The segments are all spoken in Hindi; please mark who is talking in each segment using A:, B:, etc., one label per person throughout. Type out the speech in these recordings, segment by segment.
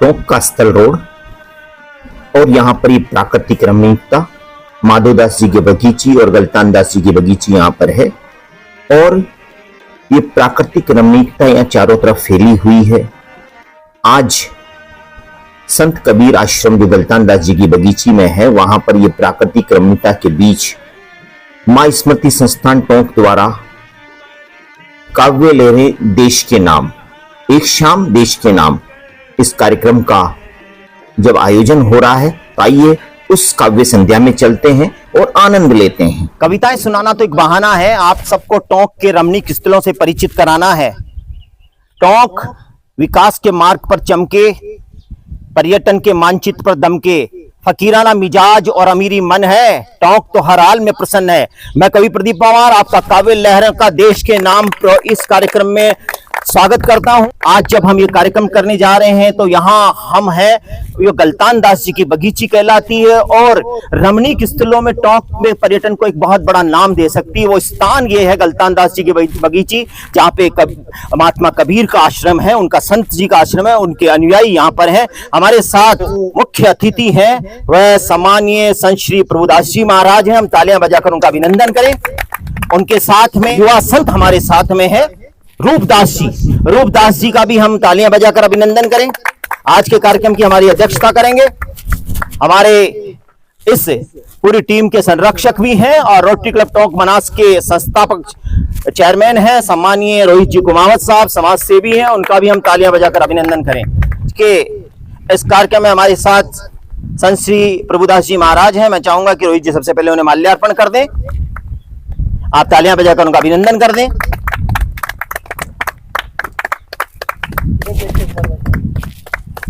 A: टोंक का स्थल रोड और यहाँ पर ये प्राकृतिक रमणीयता माधोदास जी के बगीची और गलतान दास जी की बगीची यहाँ पर है और ये प्राकृतिक रमणीयता यहाँ चारों तरफ फैली हुई है। आज संत कबीर आश्रम जो गलतान दास जी की बगीची में है, वहां पर ये प्राकृतिक रमणीयता के बीच मां स्मृति संस्थान टोंक द्वारा काव्य लहरें देश के नाम, एक शाम देश के नाम, इस कार्यक्रम का जब आयोजन हो रहा है तो आइए उस काव्य संध्या में चलते हैं और आनंद लेते हैं।
B: कविताएं सुनाना तो एक बहाना है, आप सबको टोंक के रमणीक स्थलों से परिचित कराना है। टोंक विकास के मार्ग पर चमके, पर्यटन के मानचित्र पर दमके, फकीराना मिजाज और अमीरी मन है, टोंक तो हर हाल में प्रसन्न है। मैं कवि प्रदीप पवार आपका काव्य लहरों का देश के नाम इस कार्यक्रम में स्वागत करता हूं। आज जब हम ये कार्यक्रम करने जा रहे हैं तो यहाँ हम हैं, ये गलतान दास जी की बगीची कहलाती है और रमणीक स्थलों में टोंक में पर्यटन को एक बहुत बड़ा नाम दे सकती है। वो स्थान ये है गलतान दास जी की बगीची, जहाँ पे महात्मा कबीर का आश्रम है, उनका संत जी का आश्रम है, उनके अनुयायी यहाँ पर हैं। हमारे साथ मुख्य अतिथि हैं वह सम्मानीय संत श्री प्रभुदास जी महाराज हैं। हम तालियां बजाकर उनका अभिनंदन करें। उनके साथ में युवा संत हमारे साथ में है रूपदास जी। रूपदास जी का भी हम तालियां बजाकर अभिनंदन करें। आज के कार्यक्रम की हमारी अध्यक्षता करेंगे। हमारे इस पूरी टीम के संरक्षक भी हैं और रोटरी क्लब टोंक मनास के संस्थापक चेयरमैन हैं सम्मानीय रोहित जी कुमावत साहब, समाज सेवी हैं, उनका भी हम तालियां बजाकर अभिनंदन करें। के इस कार्यक्रम में हमारे साथ संत श्री प्रभुदास जी महाराज हैं। मैं चाहूंगा कि रोहित जी सबसे पहले उन्हें माल्यार्पण कर दें। आप तालियां बजाकर उनका अभिनंदन कर दें।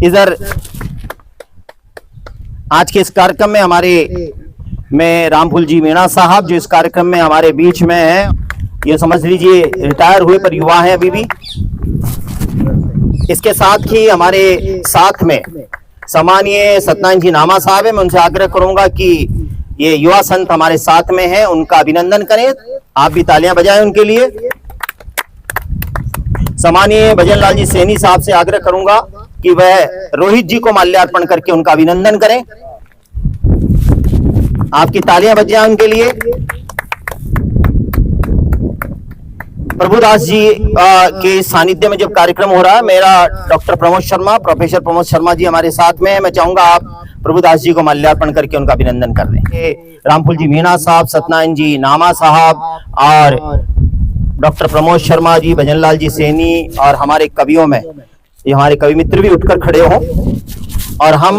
B: इधर आज के इस कार्यक्रम में मैं रामफूल जी मीणा साहब जो इस कार्यक्रम में हमारे बीच में हैं, ये समझ लीजिए रिटायर हुए पर युवा हैं अभी भी। इसके साथ ही हमारे साथ में सम्मानीय सत्यनारायण जी नामा साहब है। मैं उनसे आग्रह करूंगा कि ये युवा संत हमारे साथ में हैं, उनका अभिनंदन करें। आप भी तालियां बजाएं उनके लिए। सम्मानीय भजन लाल जी सैनी साहब से आग्रह करूंगा कि वह रोहित जी को माल्यार्पण करके उनका अभिनंदन करें। आपकी तालियां बज जाएं उनके लिए। प्रभुदास जी के सानिध्य में जब कार्यक्रम हो रहा है, मेरा डॉक्टर प्रमोद शर्मा, प्रोफेसर प्रमोद शर्मा जी हमारे साथ में है। मैं चाहूंगा आप प्रभुदास जी को माल्यार्पण करके उनका अभिनंदन कर दें। रामफूल जी मीणा साहब, सत्यनारायण जी नामा साहब और डॉक्टर प्रमोद शर्मा जी, भजनलाल जी सैनी और हमारे कवियों में ये हमारे कवि मित्र भी उठकर खड़े हों और हम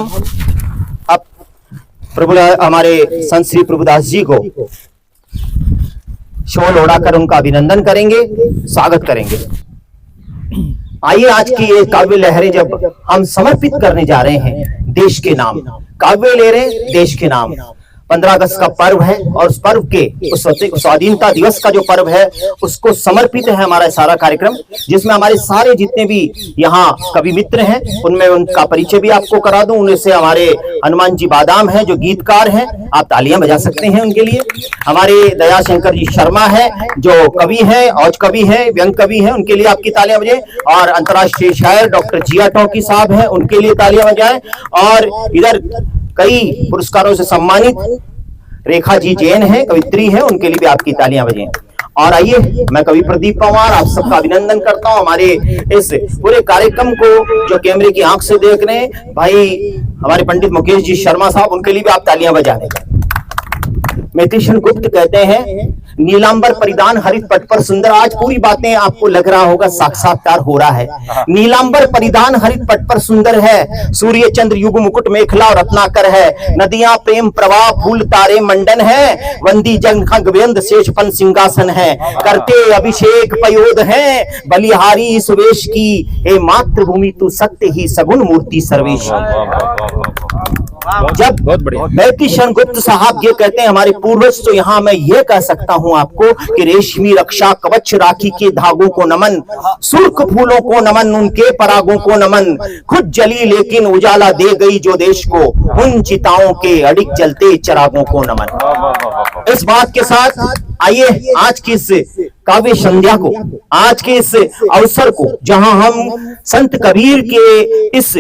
B: अब हमारे संत श्री प्रभुदास जी को शॉल ओढ़ाकर उनका अभिनंदन करेंगे, स्वागत करेंगे। आइए आज की ये काव्य लहरें जब हम समर्पित करने जा रहे हैं देश के नाम, काव्य लहरें देश के नाम। 15 अगस्त का पर्व है और उस पर्व के उस स्वाधीनता दिवस का जो पर्व है उसको समर्पित है हमारा सारा कार्यक्रम, जिसमें हमारे सारे जितने भी यहाँ कवि मित्र हैं उनमें उनका परिचय भी आपको करा दूं। उनमें से हमारे हनुमान जी बादाम हैं जो गीतकार हैं, आप तालियां बजा सकते हैं उनके लिए। हमारे दयाशंकर जी शर्मा है जो कवि है, औज कवि है, व्यंग कवि है, उनके लिए आपकी तालियां बजाएं। और अंतर्राष्ट्रीय शायर डॉक्टर जिया टोंकी साहब हैं, उनके लिए तालियां बजाएं। और इधर कई पुरस्कारों से सम्मानित रेखा जी जैन है, कवित्री है, उनके लिए भी आपकी तालियां बजें। और आइए मैं कवि प्रदीप पवार आप सबका अभिनंदन करता हूं हमारे इस पूरे कार्यक्रम को जो कैमरे की आंख से देख रहे हैं भाई हमारे पंडित मुकेश जी शर्मा साहब, उनके लिए भी आप तालियां बजा दें। मेथिशन गुप्त कहते हैं नीलांबर परिधान हरित पट पर सुंदर। आज पूरी बातें आपको लग रहा होगा साक्षात्कार हो रहा है। नीलांबर परिधान हरित पट पर सुंदर है, सूर्य चंद्र युग मुकुट मेखला और रत्नाकर है, नदियां प्रेम प्रवाह फूल तारे मंडन है, वंदी जंग खंग शेष फन सिंहासन है, करते अभिषेक पयोद है, बलिहारी सुवेश की, हे मातृभूमि तू सत्य ही सगुण मूर्ति सर्वेश। जब मेथिशन गुप्त साहब ये कहते हैं हमारे पूर्वज, तो यहाँ मैं ये कह सकता हूँ आपको कि रेशमी रक्षा कवच राखी के धागों को नमन, सुर्ख फूलों को नमन, उनके परागों को नमन, खुद जली लेकिन उजाला दे गई जो देश को, उन चिताओं के अडिग जलते चिरागों को नमन। इस बात के साथ आइए आज की इस काव्य संध्या को, आज के इस अवसर को, जहां हम संत कबीर के इस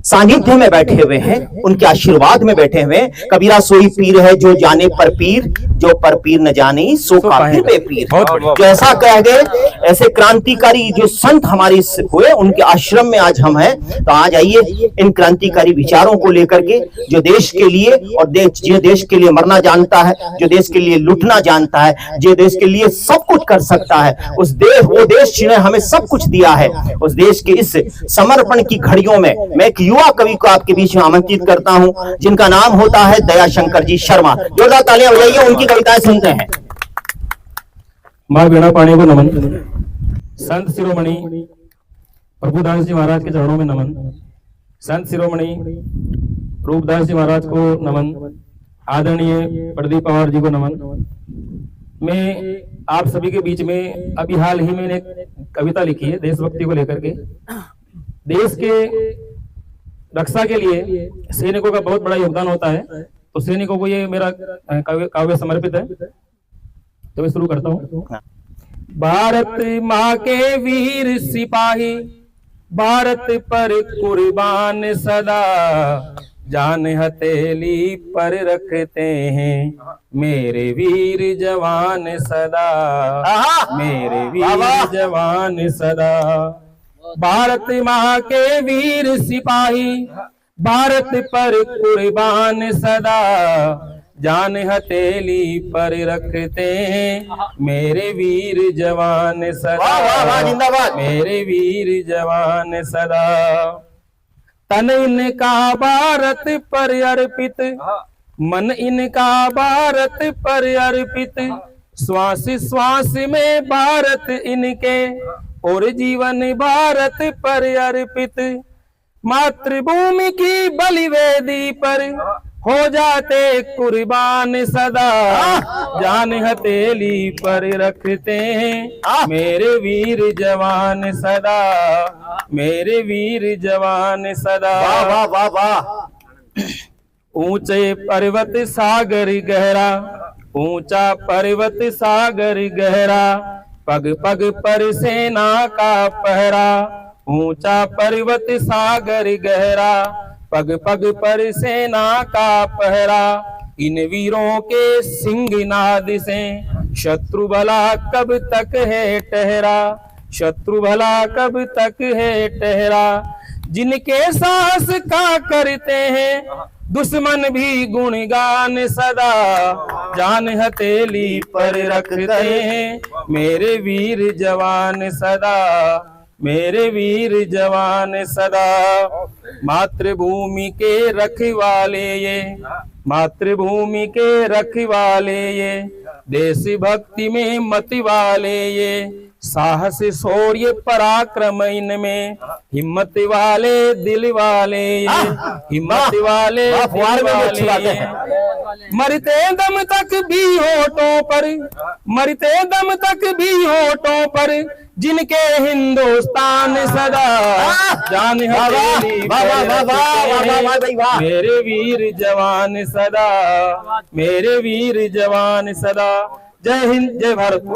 B: सानिध्य में बैठे हुए हैं, उनके आशीर्वाद में बैठे हुए हैं। कबीरा सोई पीर है जो जाने पर पीर, जो पर पीर न जाने सो काफिर बे पीर। जो ऐसा कह गए, ऐसे क्रांतिकारी जो संत हमारे हुए, उनके आश्रम में आज हम हैं। तो आज आइए इन क्रांतिकारी विचारों को लेकर के, जो देश के लिए और जो देश के लिए मरना जानता है, जो देश के लिए लुटना जानता है, जो देश के लिए सब कुछ कर सकता है, वो देश जिन्हें हमें सब कुछ दिया है, उस देश के इस समर्पण की घड़ियों में मैं एक युवा कवि को आपके बीच में आमंत्रित करता हूं, जिनका नाम होता है दयाशंकर जी शर्मा। जोरदार तालियां बजाइए, उनकी कविताएं सुनते हैं।
C: मां वीणा पाणी को नमन। संत शिरोमणि प्रभुदास जी महाराज के चरणों में नमन। संत शिरोमणि रूपदास जी महाराज को नमन। आदरणीय प्रदीप पवार जी को नमन। मैं आप सभी के बीच में अभी हाल ही में एक कविता लिखी है देशभक्ति को लेकर के। देश के रक्षा के लिए सैनिकों का बहुत बड़ा योगदान होता है, तो सैनिकों को ये मेरा काव्य समर्पित है। तो मैं शुरू करता हूँ। भारत माँ के वीर सिपाही, भारत पर कुर्बान सदा, जान हथेली पर रखते हैं मेरे वीर जवान सदा, मेरे वीर जवान सदा। भारत माँ के वीर सिपाही, भारत पर कुर्बान सदा, जान हथेली पर रखते हैं मेरे वीर जवान सदा, मेरे वीर जवान सदा। तन इनका भारत पर अर्पित, मन इनका भारत पर अर्पित, श्वास श्वास में भारत इनके और जीवन भारत पर अर्पित। मातृभूमि की बलिवेदी पर हो जाते कुर्बान सदा, जान हथेली पर रखते हैं मेरे वीर जवान सदा, मेरे वीर जवान सदा।
B: वाह वाह वाह।
C: ऊंचे पर्वत सागर गहरा, ऊंचा पर्वत सागर गहरा, पग पग पर सेना का पहरा। ऊंचा पर्वत सागर गहरा, पग पग पर सेना का पहरा। इन वीरों के सिंहनाद से शत्रु भला कब तक है ठहरा, शत्रु भला कब तक है ठहरा। जिनके साहस का करते हैं दुश्मन भी गुणगान सदा, जान हथेली पर रखते हैं मेरे वीर जवान सदा, मेरे वीर जवान सदा। मातृभूमि के रखवाले ये, मातृभूमि के रखवाले ये, देश भक्ति में मत वाले ये, साहस शौर्य पराक्रम इनमें, हिम्मत वाले दिल वाले ये, हिम्मत वाले दिल वाले ये। मरते दम तक भी होठों पर, मरते दम तक भी होठों पर, जिनके हिंदुस्तान सदा, जान हथेली पर मेरे वीर जवान सदा, मेरे वीर जवान सदा। जय हिंद, जय भारत।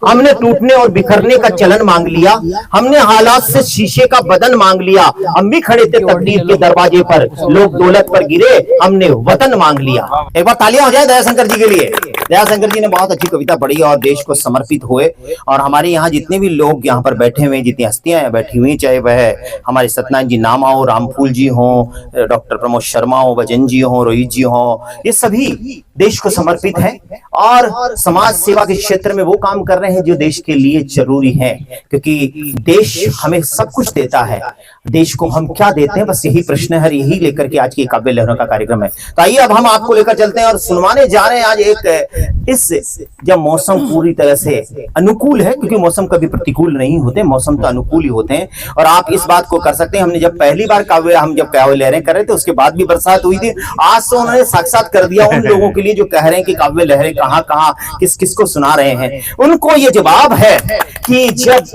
B: हमने टूटने और बिखरने का चलन मांग लिया, हमने हालात से शीशे का बदन मांग लिया। हम भी खड़े थे तकदीर के दरवाजे पर, लोग दौलत पर गिरे, हमने वतन मांग लिया। एक बार तालियां हो जाए दयाशंकर जी के लिए। दयाशंकर जी ने बहुत अच्छी कविता पढ़ी और देश को समर्पित हुए। और हमारे यहाँ जितने भी लोग यहाँ पर बैठे हुए, जितनी हस्तियां बैठी हुई, चाहे वह हमारे सत्यनारायण जी नामा हो, रामफूल जी हो, डॉक्टर प्रमोद शर्मा हो, भजन जी हो, रोहित जी हो, ये सभी देश को समर्पित है और समाज सेवा के क्षेत्र में वो काम कर रहे हैं जो देश के लिए जरूरी है। क्योंकि देश हमें सब कुछ देता है, देश को हम क्या देते हैं, बस यही प्रश्न है। यही लेकर के आज की काव्य लहरों का कार्यक्रम है। तो आइए अब हम आपको लेकर चलते हैं और सुनवाने जा रहे हैं आज एक, इस जब मौसम पूरी तरह से अनुकूल है, क्योंकि मौसम कभी प्रतिकूल नहीं होते, मौसम तो अनुकूल ही होते हैं। और आप इस बात को कर सकते हैं, हमने जब पहली बार हम जब काव्य लहरें कर रहे थे उसके बाद भी बरसात हुई थी। आज तो उन्होंने साक्षात कर दिया उन लोगों के लिए जो कह रहे हैं कि काव्य लहरें कहाँ कहाँ किस किस को सुना रहे हैं। उनको ये जवाब है कि जब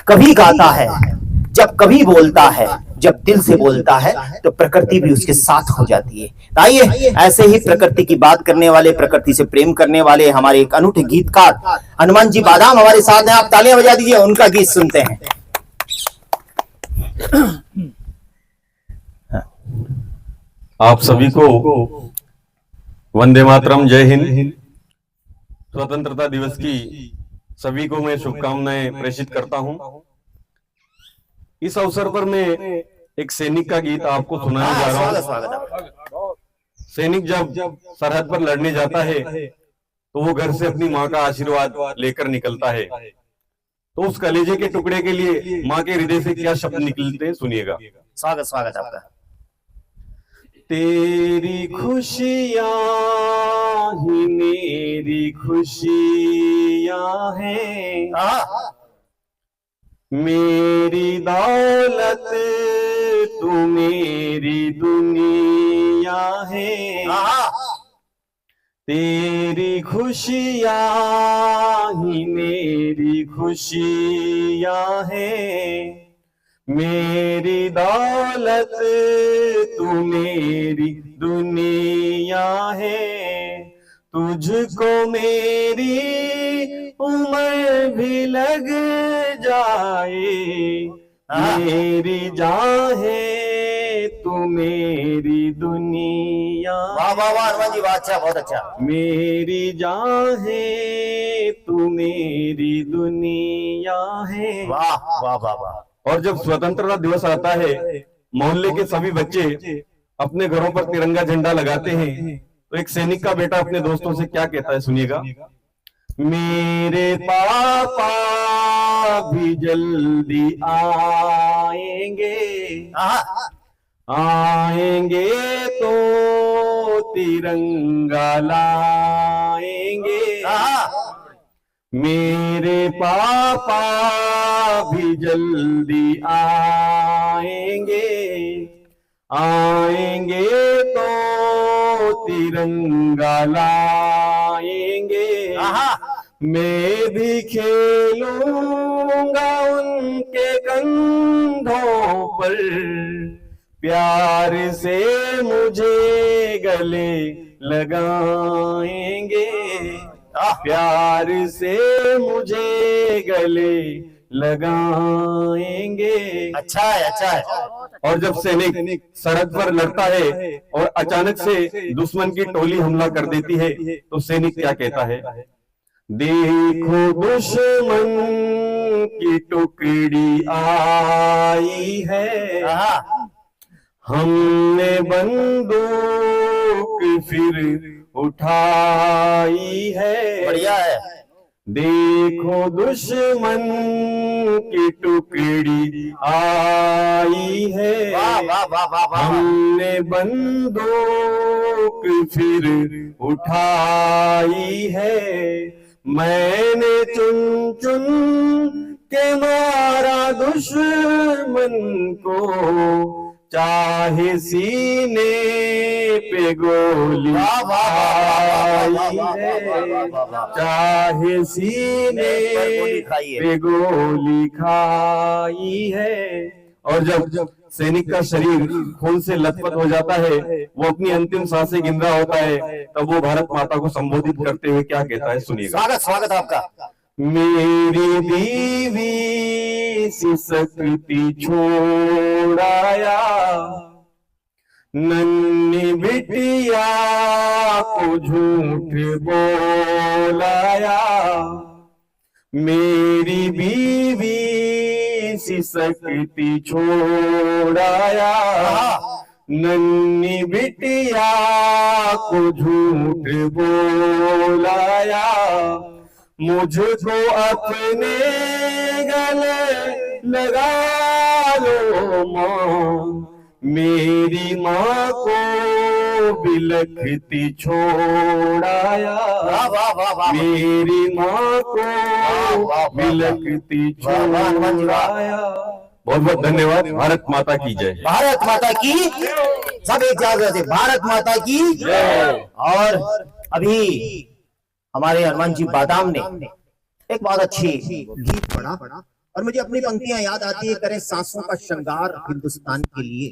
B: कभी गाता है, जब कभी बोलता है, जब दिल से बोलता है तो प्रकृति भी उसके साथ हो जाती है। आइए ऐसे ही प्रकृति की बात करने वाले, प्रकृति से प्रेम करने वाले हमारे एक अनूठे गीतकार हनुमान जी बादाम हमारे साथ हैं। आप तालियां बजा दीजिए, उनका गीत सुनते हैं।
D: आप सभी को वंदे मातरम, जय हिंद। स्वतंत्रता दिवस की सभी को मैं शुभकामनाएं प्रेषित करता हूं। इस अवसर पर मैं एक सैनिक का गीत आपको सुनाने जा रहा हूं।
B: स्वागत आपका।
D: सैनिक जब सरहद पर लड़ने जाता है तो वो घर से अपनी माँ का आशीर्वाद लेकर निकलता है। तो उस कलेजे के टुकड़े के लिए माँ के हृदय से क्या शब्द निकलते हैं, सुनिएगा।
B: स्वागत आपका।
D: तेरी खुशियाँ ही मेरी खुशियाँ हैं, मेरी दौलत तू मेरी दुनिया है। तेरी खुशियाँ ही मेरी खुशियाँ हैं, मेरी दौलत तू मेरी दुनिया है। तुझको मेरी उम्र भी लग जाए, मेरी जान है तू मेरी दुनिया।
B: वाह वाह वाह हनुमान जी, वाह, अच्छा, बहुत अच्छा।
D: मेरी जान है तू मेरी दुनिया है।
B: वाह वाह वाह वाह।
D: और जब स्वतंत्रता दिवस आता है, मोहल्ले के सभी बच्चे अपने घरों पर तिरंगा झंडा लगाते हैं, तो एक सैनिक का बेटा अपने दोस्तों से क्या कहता है, सुनिएगा। मेरे पापा भी जल्दी आएंगे, आएंगे तो तिरंगा लाएंगे। मेरे पापा भी जल्दी आएंगे, आएंगे तो तिरंगा लाएंगे। मैं भी खेलूंगा उनके कंधों पर, प्यार से मुझे गले लगाएंगे, प्यार से मुझे गले लगाएंगे।
B: अच्छा है, अच्छा है।
D: और जब सैनिक सरहद पर लड़ता है और अचानक से दुश्मन की टोली हमला कर देती है, तो सैनिक क्या कहता है। देखो दुश्मन की टुकड़ी आई है, हमने बंदूक फिर उठाई है।
B: बढ़िया है।
D: देखो दुश्मन की टुकड़ी आई है,
B: वाह वाह वाह वाह वाह।
D: हमने बंदूक फिर उठाई है। मैंने चुन चुन के मारा दुश्मन को, चाहे सीने पे गोली आई है, चाहे सीने पे गोली खाई है। और जब सैनिक का शरीर खून से लथपथ हो जाता है, वो अपनी अंतिम सांसें गिन रहा होता है, तब वो भारत माता को संबोधित करते हुए क्या कहता है, सुनिएगा।
B: स्वागत आपका।
D: मेरी बीवी सी शक्ति छोड़ाया, नन्ही बिटिया को झूठ बोलाया। मेरी बीवी सी शक्ति छोड़ाया, नन्ही बिटिया को झूठ बोलाया। मुझको अपने गले लगा लो माँ, मेरी माँ को बिलखती छोड़ाया। मेरी माँ को बिलखती छोड़ाया। बहुत बहुत धन्यवाद। भारत माता की जय।
B: भारत माता की सब एक जागृत है, भारत माता की जय। और अभी हमारे हनुमान जी बादाम ने एक बहुत अच्छी गीत पढ़ा और मुझे अपनी पंक्तियां याद आती है। करे सांसों का श्रृंगार हिंदुस्तान के लिए,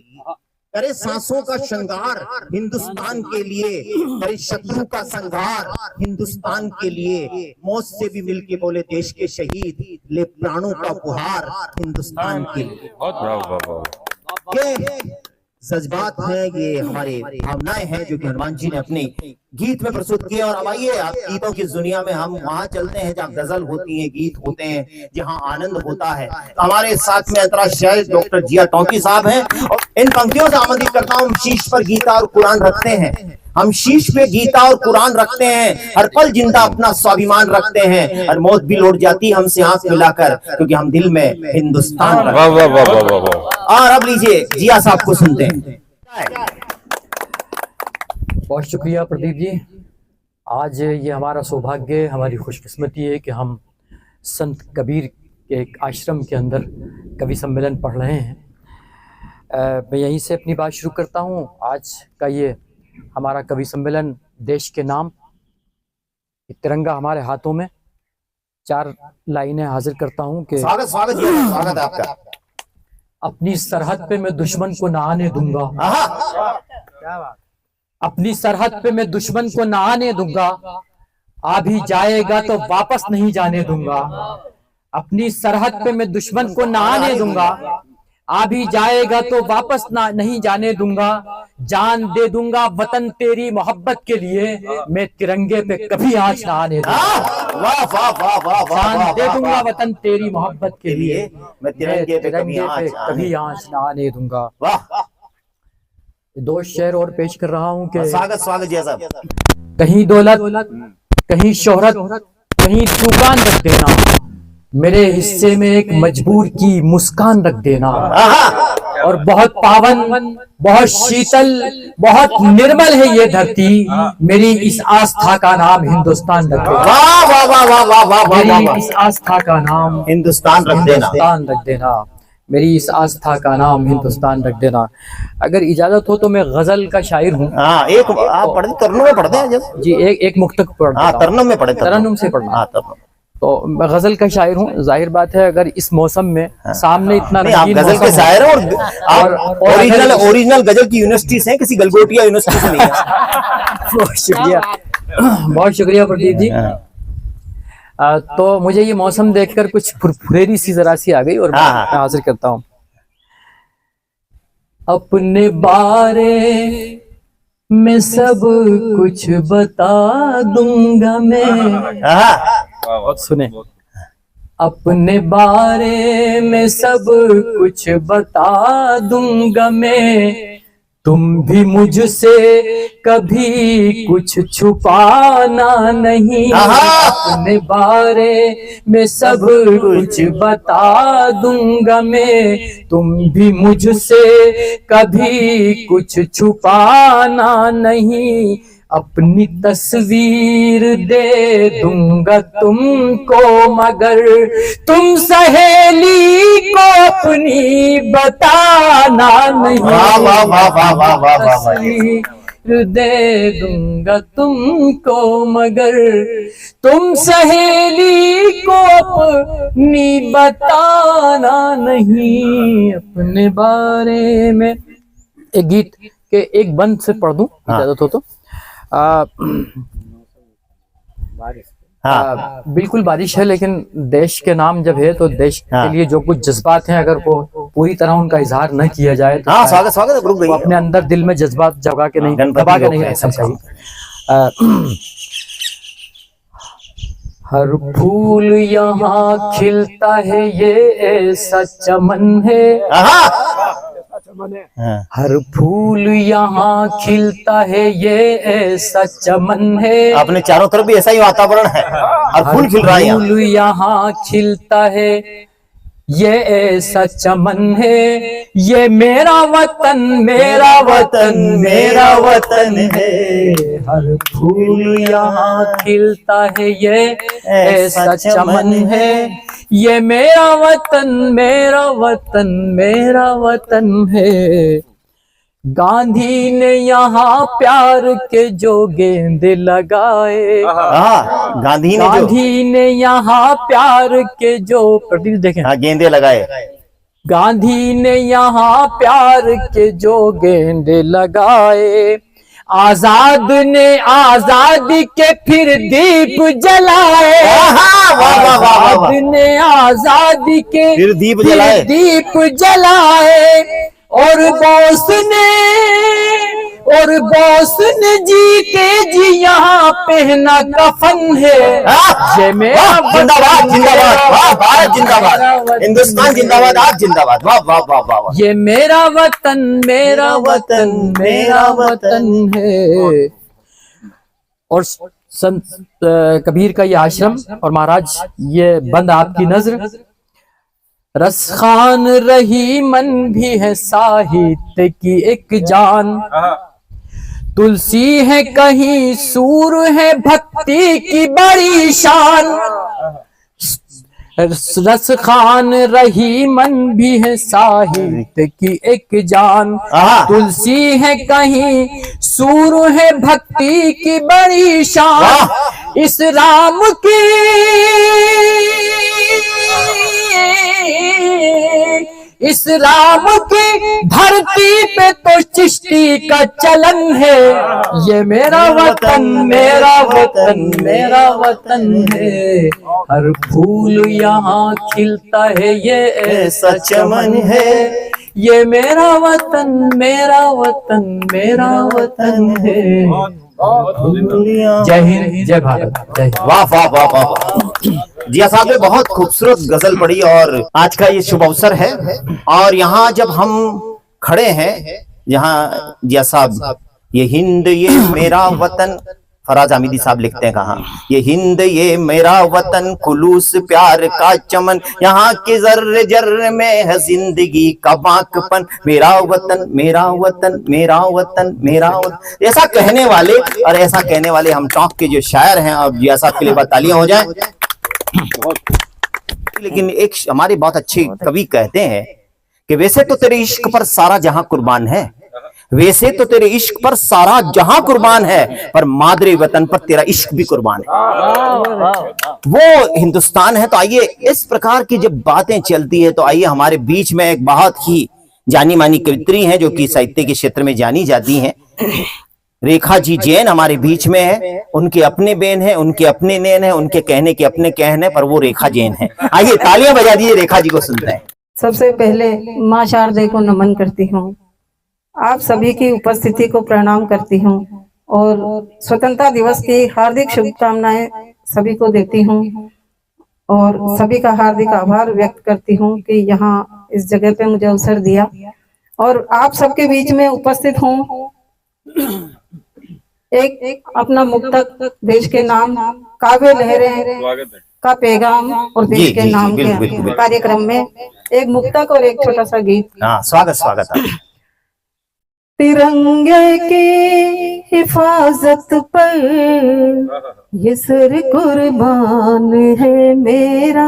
B: करे सांसों का श्रृंगार हिंदुस्तान के लिए, करे शत्रु का संहार हिंदुस्तान के लिए। मौत से भी मिलके बोले देश के शहीद, ले प्राणों का उपहार हिंदुस्तान के लिए। जज्बात हैं, ये हमारे भावनाएं हैं जो कि हनुमान जी ने अपने गीत में प्रस्तुत किए। और अब आइए, आप गीतों की दुनिया में हम वहां चलते हैं जहाँ गजल होती है, गीत होते हैं, जहाँ आनंद होता है। तो हमारे साथ में अंतर्राष्ट्रीय डॉक्टर जिया टोंकी साहब हैं और इन पंक्तियों से आमंत्रित करता हूँ। हम शीश पर गीता और कुरान रखते हैं, हम शीश पे गीता और कुरान रखते हैं, हर पल जिंदा अपना स्वाभिमान रखते हैं, और मौत भी लौट जाती हमसे आंख मिलाकर, क्योंकि हम दिल में हिंदुस्तान रखते हैं।
D: वाह वाह वाह वाह वाह।
B: और अब लीजिए जिया साहब को सुनते हैं।
E: बहुत शुक्रिया प्रदीप जी। आज ये हमारा सौभाग्य, हमारी खुशकिस्मती है कि हम संत कबीर के एक आश्रम के अंदर कवि सम्मेलन पढ़ रहे हैं। मैं यहीं से अपनी बात शुरू करता हूँ। आज का ये हमारा कवि सम्मेलन देश के नाम, तिरंगा हमारे हाथों में, 4 लाइनें हाजिर करता हूँ कि
B: स्वागत स्वागत जी, स्वागत है आपका।
E: अपनी सरहद पे मैं दुश्मन को ना आने दूंगा, अपनी सरहद पे मैं दुश्मन को ना आने दूंगा, आ भी जाएगा तो वापस नहीं जाने दूंगा। अपनी सरहद पे मैं दुश्मन को ना आने दूंगा, आ भी जाएगा तो वापस ना नहीं जाने दूंगा। जान दे दूंगा वतन तेरी मोहब्बत के लिए, मैं तिरंगे पे कभी आंच ना आने दूंगा।
B: वाह वाह वाह वाह वाह,
E: जान दे दूंगा वतन तेरी मोहब्बत के लिए,
B: मैं तिरंगे पे
E: कभी आंच ना आने दूंगा।
B: वाह,
E: 2 शेर और पेश कर रहा हूँ कि
B: स्वागत स्वागत जिया साहब।
E: कहीं दौलत, कहीं शोहरत, कहीं तूफान रख देना, मेरे हिस्से में एक मजबूर की मुस्कान रख देना। और बहुत पावन, बहुत शीतल, बहुत निर्मल है ये धरती, मेरी इस आस्था का नाम हिंदुस्तान रख देना।
B: वाह वाह वाह वाह वाह वाह वाह,
E: मेरी इस आस्था का नाम
B: हिंदुस्तान रख देना,
E: हिंदुस्तान रख देना, मेरी इस आस्था का नाम हिंदुस्तान रख देना। अगर इजाजत हो तो मैं गजल का शायर हूँ।
B: हाँ, एक आप पढ़ते, तरन्नुम में पढ़ते हैं जब?
E: जी, एक मुक्तक पढ़ता
B: हाँ,
E: हूँ।
B: तरन्नुम में पढ़े,
E: तरन्नुम से पढ़ना।
B: हाँ, तरन्नुम।
E: तो मैं गजल का शायर हूँ। जाहिर बात है अगर इस मौसम में सामने इतना
B: नहीं, आप
E: रंगीन
B: गजल के
E: मौसम हो-
B: शायर हैं और आप ओरिजिनल गजल की यूनिवर्सिटी से हैं, किसी गलगोटिया यूनिवर्सिटी से नहीं है।
E: बहुत शुक्रिया, बहुत शुक्रिया प्रदीप जी। तो मुझे ये मौसम देखकर कुछ फुरफुरेरी सी जरा सी आ गई और मैं हाजिर करता हूँ। अपने बारे में सब कुछ बता दूंगा मैं, सुने, अपने बारे में सब कुछ बता दूंगा मैं, तुम भी मुझसे कभी कुछ छुपाना नहीं। अपने बारे में सब कुछ बता दूंगा मैं, तुम भी मुझसे कभी कुछ छुपाना नहीं। अपनी तस्वीर दे दूंगा तुमको, मगर तुम सहेली को अपनी बताना नहीं। तस्वीर दे दूंगा तुमको, मगर तुम सहेली को अपनी बताना नहीं। अपने बारे में एक गीत के एक बंद से पढ़ दूं, इजाजत हो तो? बिल्कुल बारिश है, लेकिन देश के नाम जब है तो देश के लिए जो कुछ जज्बात हैं, अगर वो पूरी तरह उनका इजहार न किया जाए तो
B: स्वागत स्वागत,
E: वो अपने अंदर दिल में जज्बात जगा के नहीं, दबा के नहीं रखना चाहिए। हर फूल यहाँ खिलता है ये ऐसा चमन है, हर फूल यहाँ खिलता है ये ऐसा चमन है।
B: अपने चारों तरफ भी ऐसा ही वातावरण है, हर फूल खिल रहा है।
E: फूल यहाँ खिलता है ये ऐसा चमन है, ये मेरा वतन, मेरा वतन, मेरा वतन है। हर फूल यहाँ खिलता है ये ऐसा चमन है, ये मेरा वतन, मेरा वतन, मेरा वतन है। गांधी ने यहाँ प्यार के जो गेंदे लगाए, गांधी ने यहाँ प्यार के जो प्रतीक देखें,
B: गेंदे लगाए।
E: गांधी ने यहाँ प्यार के जो गेंदे लगाए, आजाद ने आजादी के फिर दीप जलाए, आजाद ने आजादी के
B: फिर दीप जलाए,
E: दीप जलाए। और बोसने जी के जी यहाँ पहना कफन है। ये मेरा
B: जिंदाबाद जिंदाबाद, वाह भारत जिंदाबाद, हिंदुस्तान जिंदाबाद, आप जिंदाबाद, वाह वाह वाह वाह वाह।
E: ये मेरा वतन मेरा वतन मेरा वतन है। और संत कबीर का ये आश्रम और महाराज ये बंद आपकी नजर। रसखान रही मन भी है साहित्य की एक जान, तुलसी है कहीं सूर है भक्ति की बड़ी शान। रसखान रही मन भी है साहित्य की एक जान, तुलसी है कहीं सूर है भक्ति की बड़ी शान। इस राम की धरती पे तो चिश्ती का चलन है। ये मेरा वतन मेरा वतन मेरा वतन है। हर फूल यहाँ खिलता है ये ऐसा चमन है। ये मेरा वतन मेरा वतन मेरा वतन है। जय हिंद जय भारत जय हिंद।
B: वाह वाह वाह वाह। जिया साहब ने बहुत खूबसूरत गजल पढ़ी और आज का ये शुभ अवसर है। और यहाँ जब हम खड़े हैं, यहाँ जिया साहब ये हिंद ये मेरा वतन, फराज हमीदी साहब लिखते हैं कहा, ये हिंद ये मेरा वतन खुलूस प्यार का चमन, यहाँ के जर्रे जर्रे में है जिंदगी का बांकपन। मेरा वतन मेरा वतन मेरा वतन मेरा वतन। ऐसा कहने वाले हम टॉक के जो शायर हैं, और जिया साहब के लिए तालियां हो जाए। लेकिन एक हमारे बहुत अच्छे कवि कहते हैं कि वैसे तो तेरे इश्क पर सारा जहां कुर्बान है, वैसे तो तेरे इश्क पर सारा जहां कुर्बान है, पर मादरे वतन पर तेरा इश्क भी कुर्बान है। वो हिंदुस्तान है। तो आइए, इस प्रकार की जब बातें चलती है तो आइए हमारे बीच में एक बहुत ही जानी मानी कवित्री हैं जो कि साहित्य के क्षेत्र में जानी जाती हैं। रेखा जी जैन हमारे बीच में है। उनके अपने बेन है, उनके अपने नैन है, उनके कहने के अपने कहन है, पर वो रेखा जैन है। आइए तालियां बजा दीजिए, रेखा जी को सुनते हैं।
F: सबसे पहले माँ शारदे को नमन करती हूँ, आप सभी की उपस्थिति को प्रणाम करती हूँ और स्वतंत्रता दिवस की हार्दिक शुभकामनाएं सभी को देती हूँ और सभी का हार्दिक आभार व्यक्त करती हूँ कि यहाँ इस जगह पे मुझे अवसर दिया और आप सबके बीच में उपस्थित हूँ। एक अपना मुक्तक देश के नाम काव्य लहरें का पैगाम और देश के नाम के कार्यक्रम में एक मुक्तक और एक छोटा सा गीत।
B: स्वागत।
F: तिरंगे की हिफाजत पर ये सर कुर्बान है मेरा।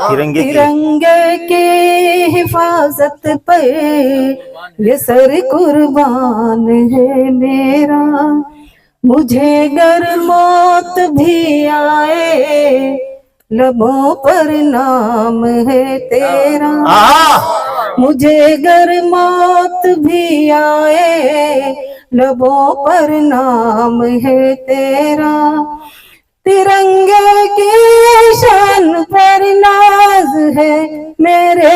F: तिरंगे की हिफाजत पर ये सर कुर्बान है मेरा। मुझे गर मौत भी आए लबों पर नाम है तेरा। मुझे गर मौत भी आए लबों पर नाम है तेरा। तिरंगे की शान पर नाज है मेरे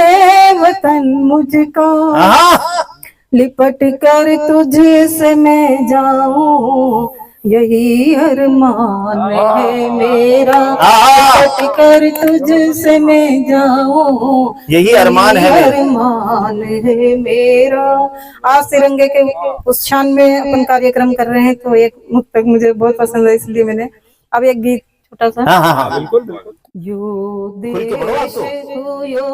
F: वतन मुझको। लिपट कर तुझसे मैं जाऊं यही अरमान है मेरा। लिपट कर तुझसे मैं जाऊं यही अरमान है मेरा। आज तिरंगे के उस शान में अपन कार्यक्रम कर रहे हैं तो एक मुक्तक मुझे बहुत पसंद है, इसलिए मैंने अब एक गीत छोटा सा।
B: बिल्कुल।
F: यो देश यो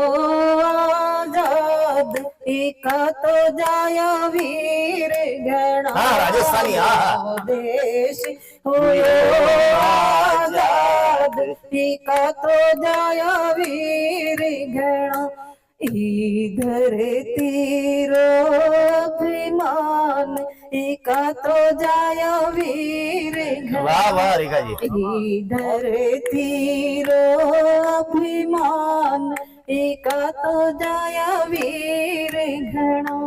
F: आजाद एका तो जाया वीर घना।
B: राजस्थानी।
F: यो देश यो आजाद एका तो जाया वीर घना। इधर तीरो अभिमान एका तो जाया वीर घना।
B: वाह रेखा जी।
F: इधर तीरो अभिमान एका तो जाया वीर घना।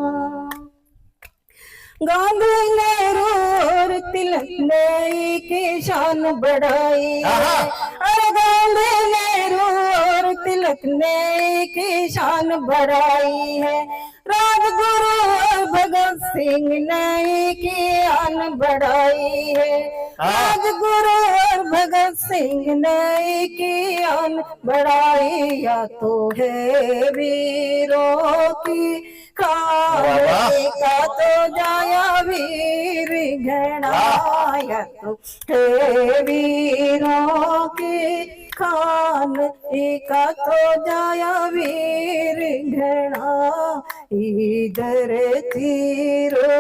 F: गांधी नेहरू और तिलक ने की शान बढ़ाई। अरे गांधी नेहरू और तिलक ने की शान बढ़ाई है। राजगुरु और भगत सिंह ने की आन बढ़ाई है। राजगुरु और भगत सिंह ने की आन बढ़ाई, या तो है वीरों की खान का तो जाया वीर घड़ा, या तो है वीरों की खान का तो जाया वीर घड़ा। इधर तीरो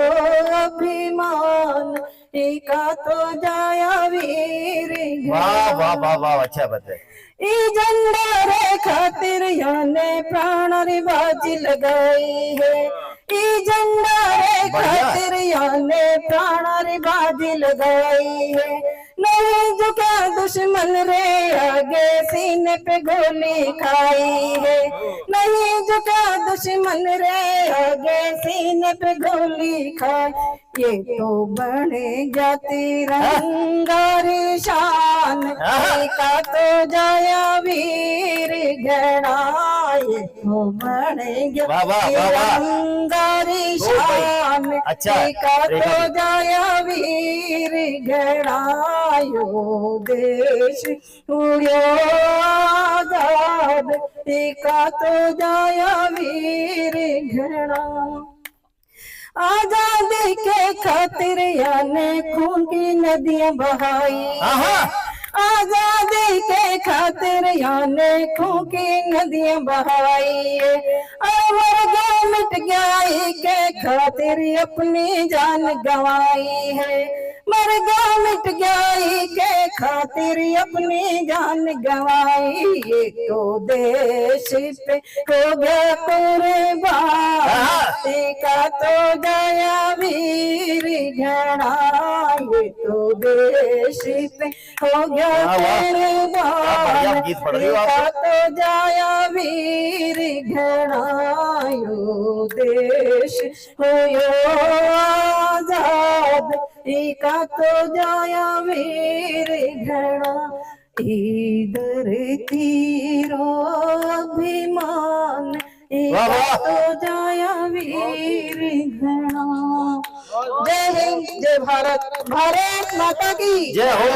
F: अभिमान का तो जाया वीर घड़ा।
B: वाह वाह वाह वाह, अच्छा बताए।
F: ई झंडा रे खातिर याने प्राण री बाजी लगाई है। ई झंडा रे खातिर याने प्राण री बाजी लगाई है। नहीं झुका दुश्मन रे आगे सीने पे गोली खाई है। नहीं झुका दुश्मन रे आगे सीने पे गोली खाई, ये तो बने जाती रंगारी शान का तो जाया वीर घड़ा। ये तो बने जाती रंगारी शान का तो जाया वीर घड़ा। यो देश हुयो आजाद का तो जाया वीर घड़ा। आजादी के खातिर याने खून की नदियां बहाई। आजादी के खातिर याने खून की नदियां बहाई। और गया मिट गया के खातिर अपनी जान गंवाई है। मर गया मिट गया के खातिर अपनी जान गंवाई। ये तो देश पे हो गया कुर्बान का तो गया वीर घड़ा। ये तो देश पे हो गया कुर्बान का तो जाया वीर घड़ा। यो देश हो आजाद का तो जाया वीर घड़ा। इधर तीरो अभिमान का तो जाया वीर घड़ा। जय हिंद, जय भारत, भारत माता की
B: जय हो।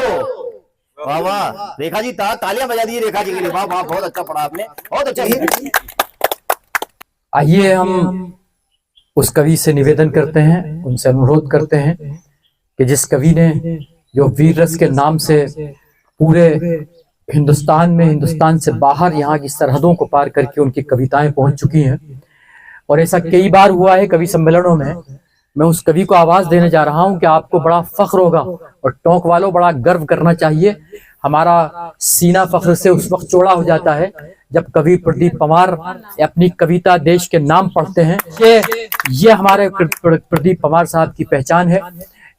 B: वाह वाह रेखा जी, तालियां बजा दी रेखा जी के लिए। वाह वाह, बहुत अच्छा पढ़ा आपने, बहुत अच्छा।
E: आइए हम उस कवि से निवेदन करते हैं, उनसे अनुरोध करते हैं कि जिस कवि ने जो वीर रस के नाम से पूरे हिंदुस्तान में, हिंदुस्तान से बाहर यहाँ की सरहदों को पार करके उनकी कविताएं पहुंच चुकी हैं, और ऐसा कई बार हुआ है कवि सम्मेलनों में। मैं उस कवि को आवाज देने जा रहा हूं कि आपको बड़ा फख्र होगा, और टोंक वालों बड़ा गर्व करना चाहिए। हमारा सीना फख्र से उस वक्त चौड़ा हो जाता है जब कवि प्रदीप पंवार अपनी कविता देश के नाम पढ़ते हैं। ये हमारे प्रदीप पंवार साहब की पहचान है।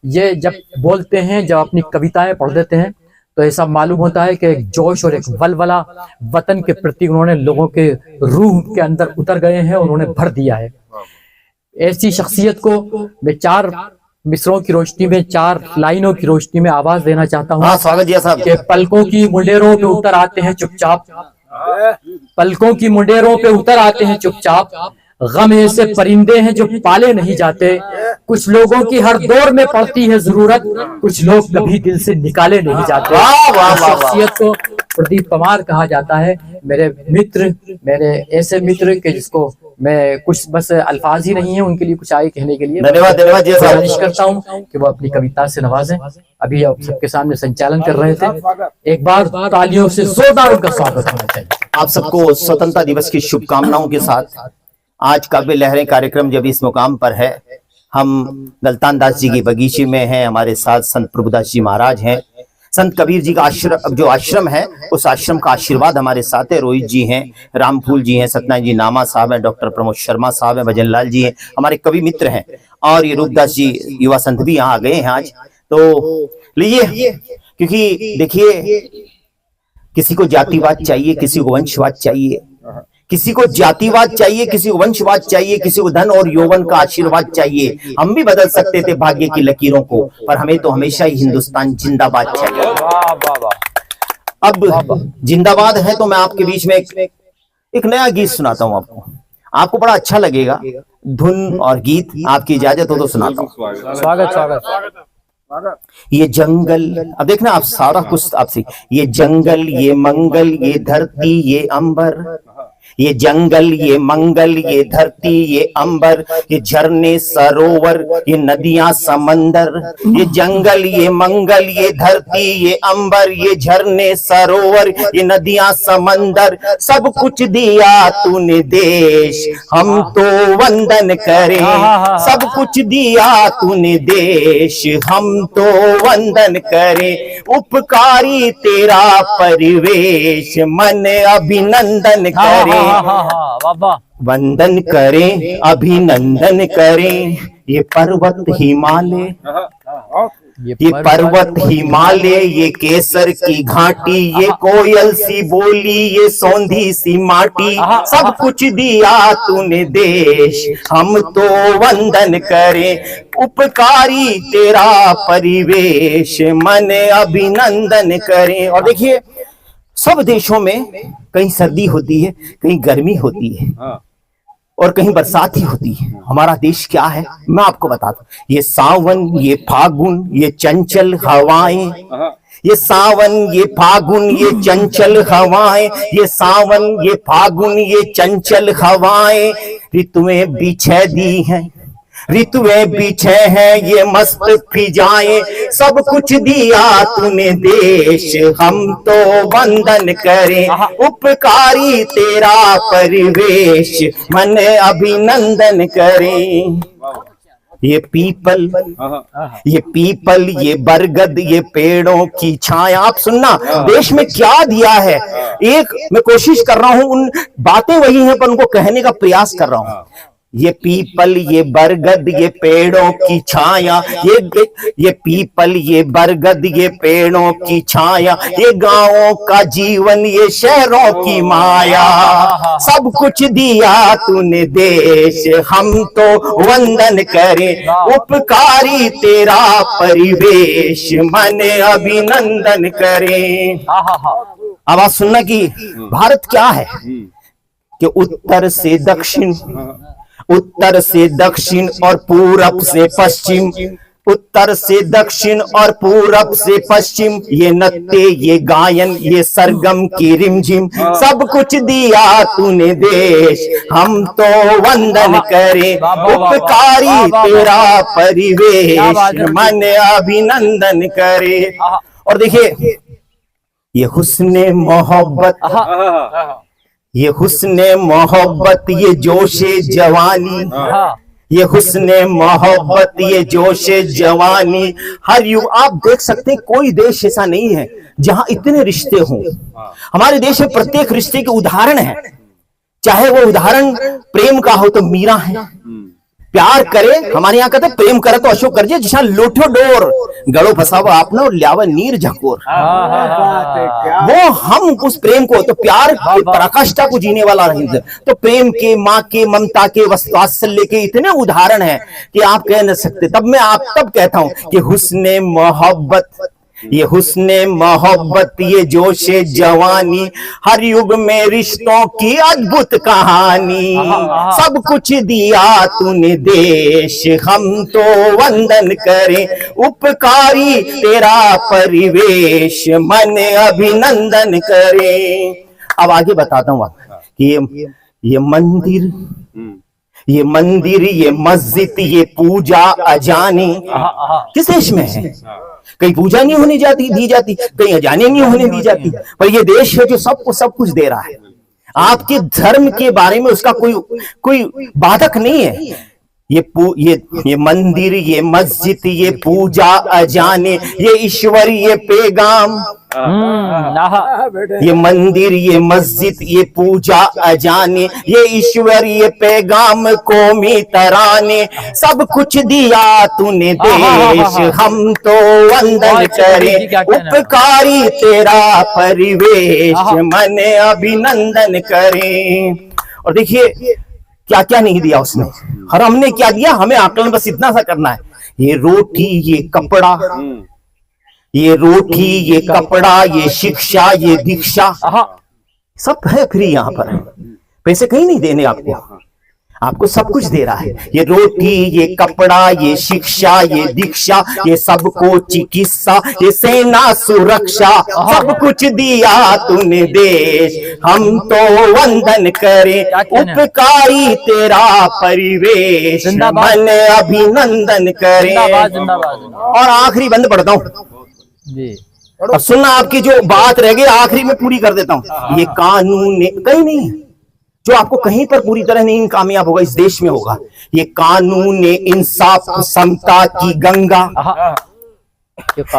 E: ये जब बोलते हैं, जब अपनी कविताएं पढ़ देते हैं, तो ऐसा मालूम होता है कि एक जोश और एक वलवला वतन के प्रति उन्होंने लोगों के रूह के अंदर उतर गए हैं और उन्होंने भर दिया है। ऐसी शख्सियत को मैं 4 मिसरों की रोशनी में, 4 लाइनों की रोशनी में आवाज देना चाहता हूँ।
B: स्वागत जी साहब।
E: कि पलकों की मुंडेरों पे उतर आते हैं चुपचाप, पलकों की मुंडेरों पे उतर आते हैं चुपचाप। गम ऐसे परिंदे हैं जो पाले नहीं जाते। कुछ लोगों की हर दौर में पड़ती है जरूरत, कुछ लोग कभी दिल से निकाले नहीं जाते। शख्सियत को प्रदीप पंवार कहा जाता है। मेरे मित्र, मेरे ऐसे मित्र के जिसको मैं कुछ बस अल्फाज ही नहीं है उनके लिए कुछ आए कहने के लिए।
B: धन्यवाद जी साहब।
E: कोशिश करता हूँ कि वो अपनी कविता से नवाजें। अभी आप सबके सामने संचालन कर रहे थे, एक बार तालियों से जोरदार उनका स्वागत होना चाहिए।
B: आप सबको स्वतंत्रता दिवस की शुभकामनाओं के साथ आज काव्य लहरें कार्यक्रम जब इस मुकाम पर है, हम गलतान दास जी की बगीचे में हैं। हमारे साथ संत प्रभुदास जी महाराज हैं। संत कबीर जी का आश्रम, जो आश्रम है, उस आश्रम का आशीर्वाद हमारे साथ है। रोहित जी हैं, रामफूल जी हैं, सत्यनारायण जी नामा साहब हैं, डॉक्टर प्रमोद शर्मा साहब हैं, भजन लाल जी हैं, हमारे कवि मित्र हैं, और ये रूपदास जी युवा संत भी यहाँ आ गए हैं आज। तो लीजिए, क्योंकि देखिए, किसी को जातिवाद चाहिए, किसी को वंशवाद चाहिए, किसी को जातिवाद चाहिए, किसी को वंशवाद चाहिए, किसी को धन और यौवन का आशीर्वाद चाहिए। हम भी बदल सकते थे भाग्य की लकीरों को, पर हमें तो हमेशा ही हिंदुस्तान जिंदाबाद चाहिए। अब जिंदाबाद है तो मैं आपके बीच में एक नया गीत सुनाता हूं आपको बड़ा अच्छा लगेगा। धुन और गीत, आपकी इजाजत हो तो सुनाता हूँ।
E: स्वागत स्वागत।
B: ये जंगल, अब देखना आप सारा कुछ आपसे, ये जंगल, ये मंगल, ये धरती, ये अंबर, ये जंगल, ये मंगल, ये धरती, ये अंबर, ये झरने सरोवर, ये नदियां समंदर, ये जंगल, ये मंगल, ये धरती, ये अंबर, ये झरने सरोवर, ये नदियां समंदर, सब कुछ दिया तूने देश, हम तो वंदन करें। सब कुछ दिया तूने देश, हम तो वंदन करें। उपकारी तेरा परिवेश, मन अभिनंदन करे।
E: बाबा
B: वंदन करें, अभिनंदन करें। ये पर्वत हिमालय, ये पर्वत हिमालय, ये केसर की घाटी, ये कोयल सी बोली, ये सौंधी सी माटी, सब कुछ दिया तूने देश, हम तो वंदन करें। उपकारी तेरा परिवेश, मन अभिनंदन करें। और देखिए, सब देशों में कहीं सर्दी होती है, कहीं गर्मी होती है और कहीं बरसात ही होती है। हमारा देश क्या है मैं आपको बताता हूँ। ये सावन, ये फागुन, ये चंचल हवाएं, ये सावन, ये फागुन, ये चंचल हवाएं, ये सावन, ये फागुन, ये चंचल हवाएं, ऋतुएं बिछे दी हैं, ऋतुएं बिछे हैं, ये मस्त फिजाएं, सब कुछ दिया तूने देश, हम तो वंदन करें। उपकारी तेरा परिवेश, मन अभिनंदन करें। ये पीपल, ये बरगद, ये पेड़ों की छाया। आप सुनना, देश में क्या दिया है। एक मैं कोशिश कर रहा हूं, उन बातें वही हैं पर उनको कहने का प्रयास कर रहा हूं। ये पीपल, ये बरगद, ये पेड़ों की छाया, ये पीपल, ये बरगद, ये पेड़ों की छाया, ये गांवों का जीवन, ये शहरों की माया, सब कुछ दिया तूने देश, हम तो वंदन करें। उपकारी तेरा परिवेश, मन अभिनंदन करें। आवाज सुनना कि भारत क्या है कि उत्तर से दक्षिण, उत्तर से दक्षिण और पूरब से पश्चिम, उत्तर से दक्षिण और पूरब से पश्चिम, ये नत्ते, ये गायन, ये सरगम की रिमझिम, सब कुछ दिया तूने देश, हम तो वंदन करें। उपकारी तेरा परिवेश, मन अभिनंदन करे। और देखिए, ये हुस्ने मोहब्बत, ये हुस्ने मोहब्बत, ये जोशे जवानी, ये हुस्ने मोहब्बत, ये जोशे जवानी, हर युग। आप देख सकते हैं कोई देश ऐसा नहीं है जहां इतने रिश्ते हों। हमारे देश में प्रत्येक रिश्ते के उदाहरण है, चाहे वो उदाहरण प्रेम का हो तो मीरा है, प्यार करे, हमारे यहाँ कहते प्रेम करे तो अशोक करजे, जहां लोठो डोर गड़ो फसावा आपने और ल्यावा नीर झकोर। वो हम उस प्रेम को, तो प्यार की पराकाष्ठा को जीने वाला रही। तो प्रेम के, माँ के, ममता के, वात्सल्य के इतने उदाहरण हैं कि आप कह न सकते। तब मैं आप तब कहता हूं कि हुस्ने मोहब्बत, ये हुस्ने मोहब्बत, ये जोशे जवानी, हर युग में रिश्तों की अद्भुत कहानी, सब कुछ दिया तूने देश, हम तो वंदन करें। उपकारी तेरा परिवेश, मन अभिनंदन करें। अब आगे बताता हूं कि ये मंदिर, ये मंदिर, ये मस्जिद, ये पूजा अजानी किस देश में है? कहीं पूजा नहीं होने दी जाती, कहीं अजाने नहीं होने दी जाती, पर ये देश है जो सबको सब कुछ दे रहा है। आपके धर्म के बारे में उसका कोई बाधक नहीं है। ये मंदिर, ये मस्जिद, ये पूजा अजाने, ये ईश्वरीय पैगाम, ये मंदिर, ये मस्जिद, ये पूजा अजाने, ये ईश्वरीय पैगाम कौमी तराने, सब कुछ दिया तूने देश, हम तो वंदन करें। उपकारी तेरा परिवेश, मन अभिनंदन करें। और देखिए क्या क्या नहीं दिया उसने, और हमने क्या दिया, हमें आकलन बस इतना सा करना है। ये रोटी, ये कपड़ा, ये रोटी, ये कपड़ा, ये शिक्षा, ये दीक्षा, सब है फ्री। यहाँ पर पैसे कहीं नहीं देने आपको। आपको सब कुछ दे रहा है। ये रोटी, ये कपड़ा, ये शिक्षा, ये दीक्षा, ये सबको चिकित्सा, ये सेना सुरक्षा, सब कुछ दिया तूने देश। हम तो वंदन करें उपकारी तेरा परिवेश, मन अभिनंदन करें। और आखिरी बंद पढ़ता हूं
E: जी।
B: अब सुनना, आपकी जो बात रह गई आखिरी में पूरी कर देता हूं। ये कानून कहीं नहीं है जो आपको कहीं पर पूरी तरह नहीं कामयाब होगा, इस देश में होगा। ये कानून इंसाफ समता की गंगा,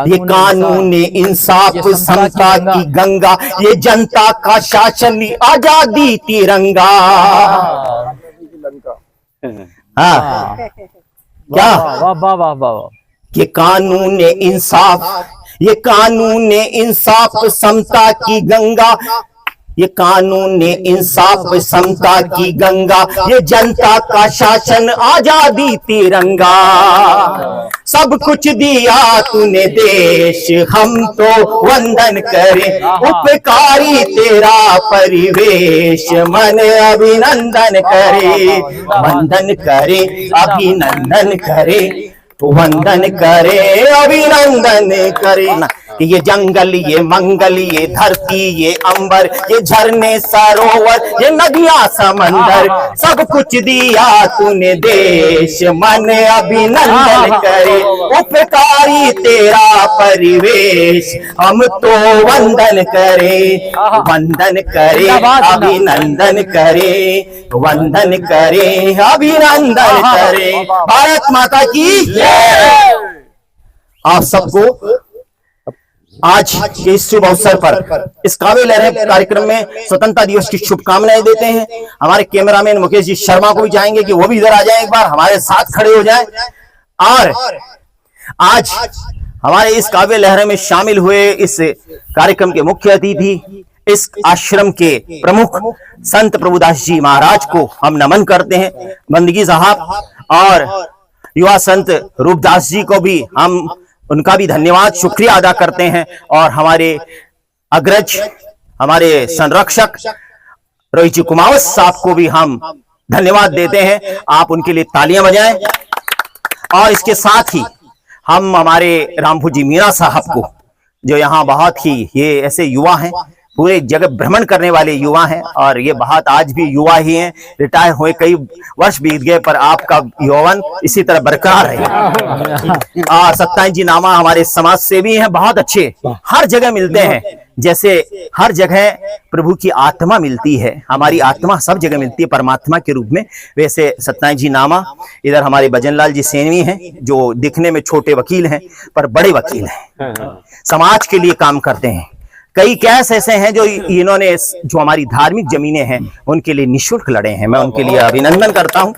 B: ये कानून इंसाफ समता की गंगा, ये जनता का शासन आजादी तिरंगा। हाँ क्या,
E: वाह वाह वाह वाह।
B: ये कानून इंसाफ, ये कानून इंसाफ समता की गंगा, ये कानून इंसाफ समता की गंगा, ये जनता का शासन आजादी तिरंगा। सब कुछ दिया तूने देश, हम तो वंदन करें उपकारी तेरा परिवेश, मन अभिनंदन करे, वंदन करे अभिनंदन करे, वंदन करे अभिनंदन करे ना। कि ये जंगल, ये मंगल, ये धरती, ये अंबर, ये झरने सरोवर, ये नदियां समंदर, सब कुछ दिया तूने देश, मन अभिनंदन करे उपकारी तेरा परिवेश। हम तो वंदन करे, वंदन करे अभिनंदन करे, वंदन करे अभिनंदन करे। भारत माता की जय। आप सबको आज के इस शुभ अवसर पर इस काव्य लहरें कार्यक्रम में स्वतंत्रता दिवस की शुभकामनाएं देते हैं। हमारे कैमरामैन मुकेश जी शर्मा को भी चाहेंगे कि वो भी इधर आ जाएं, एक बार हमारे साथ खड़े हो जाएं। और आज हमारे इस काव्य लहरें में शामिल हुए इस कार्यक्रम के मुख्य अतिथि, इस आश्रम के प्रमुख संत प्रभुदास जी महाराज को हम नमन करते हैं, बंदगी साहब, और युवा संत रूपदास जी को भी हम उनका भी धन्यवाद शुक्रिया अदा करते हैं। और हमारे अग्रज, हमारे संरक्षक रोहित जी कुमावत साहब को भी हम धन्यवाद देते हैं। आप उनके लिए तालियां बजाएं। और इसके साथ ही हम हमारे रामभू जी मीणा साहब को, जो यहाँ बहुत ही, ये ऐसे युवा हैं, पूरे जगह भ्रमण करने वाले युवा हैं, और ये बहुत आज भी युवा ही हैं, रिटायर हुए कई वर्ष बीत गए, पर आपका यौवन इसी तरह बरकरार है। सत्ताई जी नामा हमारे समाज सेवी हैं, बहुत अच्छे, हर जगह मिलते हैं। जैसे हर जगह प्रभु की आत्मा मिलती है, हमारी आत्मा सब जगह मिलती है परमात्मा के रूप में, वैसे सत्ताई जी नामा। इधर हमारे भजनलाल जी सेनवी हैं, जो दिखने में छोटे वकील हैं पर बड़े वकील हैं, समाज के लिए काम करते हैं। कई केस ऐसे हैं जो इन्होंने, जो हमारी धार्मिक जमीनें हैं उनके लिए निःशुल्क लड़े हैं, मैं उनके लिए अभिनंदन करता हूं।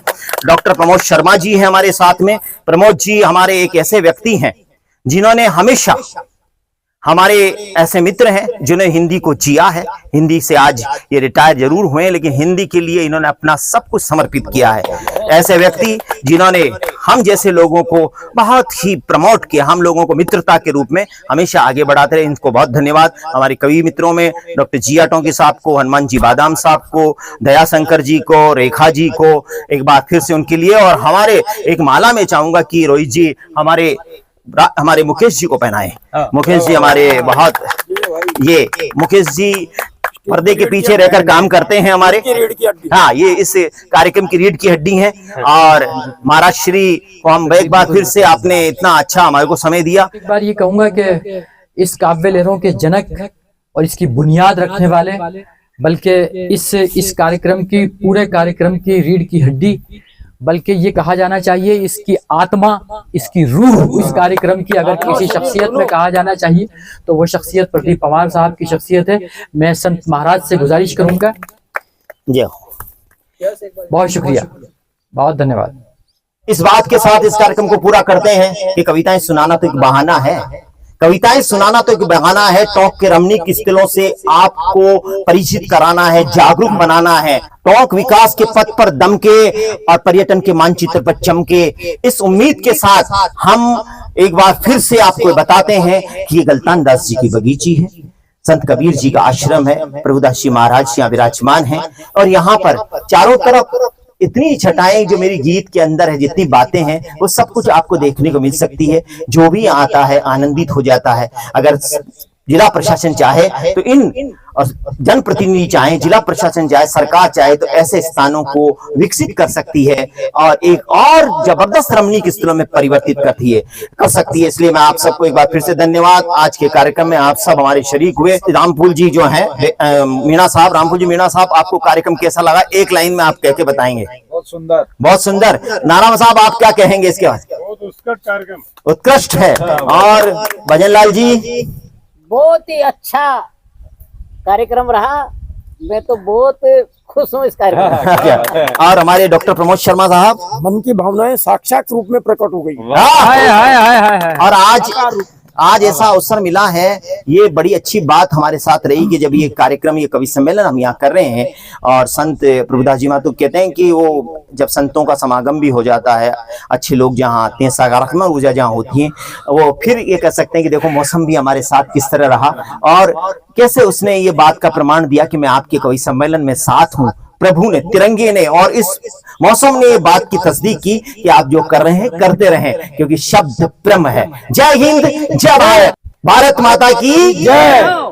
B: डॉक्टर प्रमोद शर्मा जी हैं हमारे साथ में। प्रमोद जी हमारे एक ऐसे व्यक्ति हैं जिन्होंने हमेशा, हमारे ऐसे मित्र हैं जिन्होंने हिंदी को जिया है। हिंदी से आज ये रिटायर जरूर हुए, लेकिन हिंदी के लिए इन्होंने अपना सब कुछ समर्पित किया है। ऐसे व्यक्ति जिन्होंने हम जैसे लोगों को बहुत ही प्रमोट किया, हम लोगों को मित्रता के रूप में हमेशा आगे बढ़ाते रहे, इनको बहुत धन्यवाद। हमारे कवि मित्रों में डॉक्टर जिया टोंकी साहब को, हनुमान जी बादाम साहब को, दया शंकर जी को, रेखा जी को एक बार फिर से उनके लिए। और हमारे एक माला में चाहूंगा कि रोहित जी हमारे मुकेश जी को पहनाए। मुकेश जी हमारे बहुत, ये मुकेश जी पर्दे के पीछे रहकर काम करते हैं हमारे, हाँ, ये इस कार्यक्रम की रीढ़ की हड्डी हैं। और महाराज श्री को हम एक बार फिर से, आपने इतना अच्छा हमारे को समय दिया।
E: एक बार ये कहूंगा कि इस काव्य लहरों के जनक और इसकी बुनियाद रखने वाले, बल्कि इस कार्यक्रम की, पूरे कार्यक्रम की रीढ़ की हड्डी, बल्कि ये कहा जाना चाहिए इसकी आत्मा, इसकी रूह इस कार्यक्रम की अगर किसी शख्सियत में कहा जाना चाहिए तो वो शख्सियत प्रदीप पवार साहब की शख्सियत है। मैं संत महाराज से गुजारिश करूंगा।
B: जय,
E: बहुत शुक्रिया, बहुत धन्यवाद।
B: इस बात के साथ इस कार्यक्रम को पूरा करते हैं कि कविताएं सुनाना तो एक बहाना है, कविताएं सुनाना तो एक बहाना है। टोंक के रमणीक स्थलों से आपको परिचित कराना है, जागरूक बनाना है। टोंक विकास के पथ पर दमके और पर्यटन के मानचित्र पर चमके, इस उम्मीद के साथ हम एक बार फिर से आपको बताते हैं कि ये गलतान दास जी की बगीची है, संत कबीर जी का आश्रम है, प्रभुदास जी महाराज यहाँ विराजमान हैं। और यहाँ पर चारों तरफ इतनी छटाएं जो मेरी गीत के अंदर है, जितनी बातें हैं वो सब कुछ आपको देखने को मिल सकती है। जो भी आता है आनंदित हो जाता है। अगर जिला प्रशासन चाहे तो इन और जनप्रतिनिधि चाहे, जिला प्रशासन चाहे, सरकार चाहे तो ऐसे स्थानों को विकसित कर सकती है और एक और जबरदस्त रमणीक स्थलों में परिवर्तित कर सकती है। इसलिए मैं आप सबको एक बार फिर से धन्यवाद। आज के कार्यक्रम में आप सब हमारे शरीक हुए। रामफूल जी जो हैं मीणा साहब, रामफूल जी मीणा साहब, आपको कार्यक्रम कैसा लगा? एक लाइन में आप कह के बताएंगे।
G: बहुत सुंदर,
B: बहुत सुंदर। नारायण साहब आप क्या कहेंगे इसके बाद?
G: बहुत उत्कृष्ट कार्यक्रम,
B: उत्कृष्ट है। और भजन लाल जी?
H: बहुत ही अच्छा कार्यक्रम रहा, मैं तो बहुत खुश हूँ इस कार्यक्रम।
B: और हमारे डॉक्टर प्रमोद शर्मा साहब?
G: मन की भावनाएं साक्षात रूप में प्रकट हो गई।
E: हाय हाय हाय हाय।
B: और आज ऐसा अवसर मिला है, ये बड़ी अच्छी बात हमारे साथ रही कि जब ये कार्यक्रम, ये कवि सम्मेलन हम यहाँ कर रहे हैं और संत प्रभुदास जी महातो कहते हैं कि वो जब संतों का समागम भी हो जाता है, अच्छे लोग जहाँ आते हैं, सकारात्मक ऊर्जा जहाँ होती है, वो फिर ये कह सकते हैं कि देखो मौसम भी हमारे साथ किस तरह रहा और कैसे उसने ये बात का प्रमाण दिया कि मैं आपके कवि सम्मेलन में साथ हूँ। प्रभु ने, तिरंगे ने और इस मौसम ने ये बात की तस्दीक की कि आप जो कर रहे हैं करते रहें, क्योंकि शब्द ब्रह्म है। जय हिंद, जय भारत, भारत माता की जय।